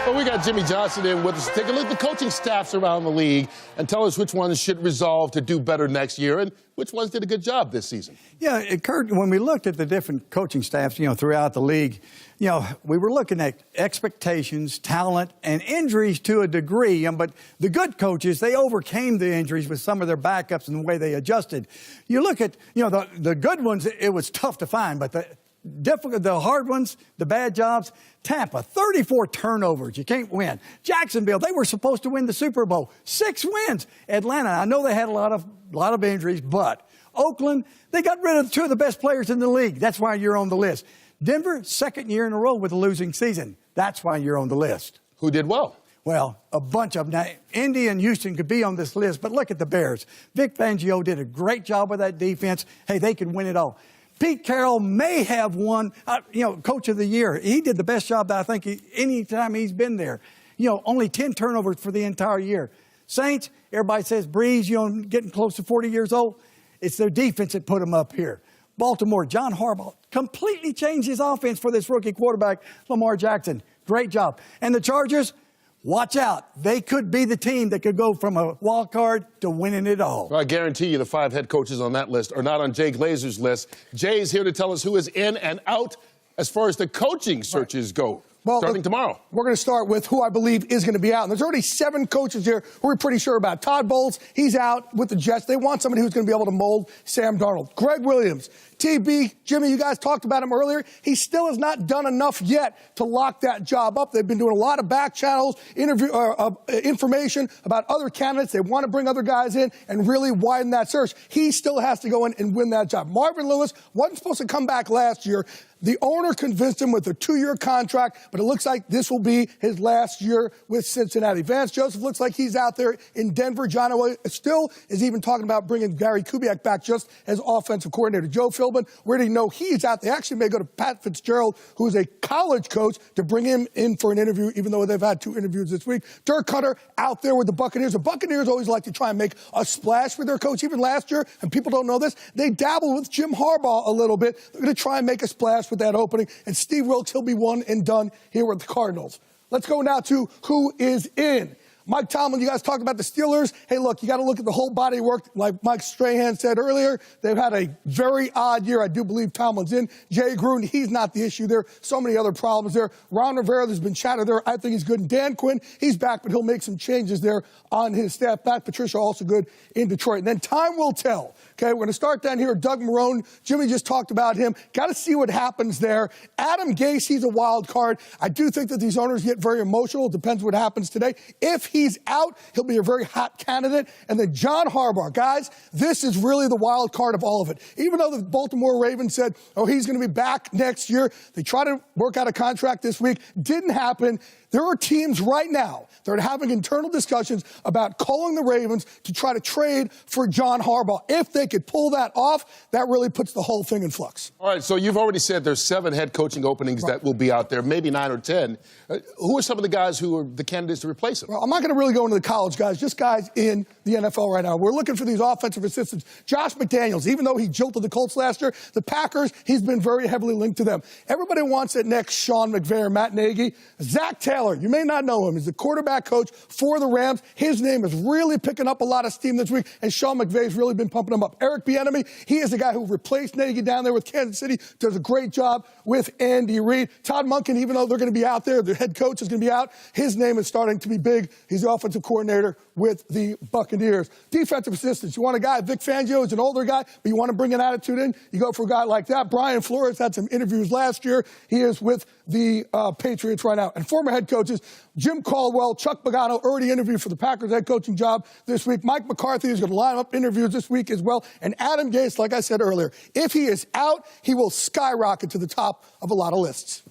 Well, we got Jimmy Johnson in with us to take a look at the coaching staffs around the league and tell us which ones should resolve to do better next year and which ones did a good job this season. Yeah, Kurt, when we looked at the different coaching staffs, throughout the league, we were looking at expectations, talent, and injuries to a degree. But the good coaches, they overcame the injuries with some of their backups and the way they adjusted. You look at, the good ones, it was tough to find, but the hard ones, the bad jobs, Tampa, 34 turnovers. You can't win. Jacksonville, they were supposed to win the Super Bowl. 6 wins. Atlanta, I know they had a lot of injuries, but Oakland, they got rid of 2 of the best players in the league. That's why you're on the list. Denver, 2nd year in a row with a losing season. That's why you're on the list. Who did well? Well, a bunch of them. Now, Indy and Houston could be on this list, but look at the Bears. Vic Fangio did a great job with that defense. Hey, they could win it all. Pete Carroll may have won, Coach of the Year. He did the best job that I think any time he's been there. Only 10 turnovers for the entire year. Saints, everybody says Breeze, getting close to 40 years old. It's their defense that put them up here. Baltimore, John Harbaugh completely changed his offense for this rookie quarterback, Lamar Jackson. Great job. And the Chargers, watch out. They could be the team that could go from a wild card to winning it all. Well, I guarantee you the 5 head coaches on that list are not on Jay Glazer's list. Jay's here to tell us who is in and out as far as the coaching searches go. Well, starting tomorrow. We're going to start with who I believe is going to be out. And there's already 7 coaches here who we're pretty sure about. Todd Bowles, he's out with the Jets. They want somebody who's going to be able to mold Sam Darnold. Greg Williams, TB, Jimmy, you guys talked about him earlier. He still has not done enough yet to lock that job up. They've been doing a lot of back channels, information about other candidates. They want to bring other guys in and really widen that search. He still has to go in and win that job. Marvin Lewis wasn't supposed to come back last year. The owner convinced him with a 2-year contract, but it looks like this will be his last year with Cincinnati. Vance Joseph looks like he's out there in Denver. John Elway still is even talking about bringing Gary Kubiak back just as offensive coordinator. Joe Philbin, we already know he's out. They actually may go to Pat Fitzgerald, who's a college coach, to bring him in for an interview, even though they've had 2 interviews this week. Dirk Cutter out there with the Buccaneers. The Buccaneers always like to try and make a splash with their coach. Even last year, and people don't know this, they dabbled with Jim Harbaugh a little bit. They're going to try and make a splash with that opening. And Steve Wilkes, he'll be one and done here with the Cardinals. Let's go now to who is in. Mike Tomlin, you guys talked about the Steelers. Hey, look, you got to look at the whole body of work. Like Mike Strahan said earlier, they've had a very odd year. I do believe Tomlin's in. Jay Gruden, he's not the issue there. So many other problems there. Ron Rivera, there's been chatter there. I think he's good. And Dan Quinn, he's back, but he'll make some changes there on his staff. Matt Patricia, also good in Detroit. And then time will tell. Okay, we're going to start down here. Doug Marrone, Jimmy just talked about him. Got to see what happens there. Adam Gase, he's a wild card. I do think that these owners get very emotional. It depends what happens today. If he's out, he'll be a very hot candidate. And then John Harbaugh. Guys, this is really the wild card of all of it. Even though the Baltimore Ravens said, he's going to be back next year, they tried to work out a contract this week. Didn't happen. There are teams right now that are having internal discussions about calling the Ravens to try to trade for John Harbaugh. If they could pull that off, that really puts the whole thing in flux. All right, so you've already said there's 7 head coaching openings that will be out there, maybe 9 or 10. Who are some of the guys who are the candidates to replace him? Well, I'm not going to really go into the college guys, just guys in the NFL right now. We're looking for these offensive assistants. Josh McDaniels, even though he jilted the Colts last year, the Packers, he's been very heavily linked to them. Everybody wants that next Sean McVay or Matt Nagy. Zach Taylor, you may not know him. He's the quarterback coach for the Rams. His name is really picking up a lot of steam this week, and Sean McVay's really been pumping him up. Eric Bieniemy, he is the guy who replaced Nagy down there with Kansas City, does a great job with Andy Reid. Todd Monken, even though they're going to be out there, the head coach is going to be out, his name is starting to be big. He's the offensive coordinator with the Buccaneers. Defensive assistants, you want a guy, Vic Fangio is an older guy, but you want to bring an attitude in, you go for a guy like that. Brian Flores had some interviews last year. He is with the Patriots right now. And former head coaches, Jim Caldwell, Chuck Pagano, already interviewed for the Packers head coaching job this week. Mike McCarthy is going to line up interviews this week as well. And Adam Gase, like I said earlier, if he is out, he will skyrocket to the top of a lot of lists.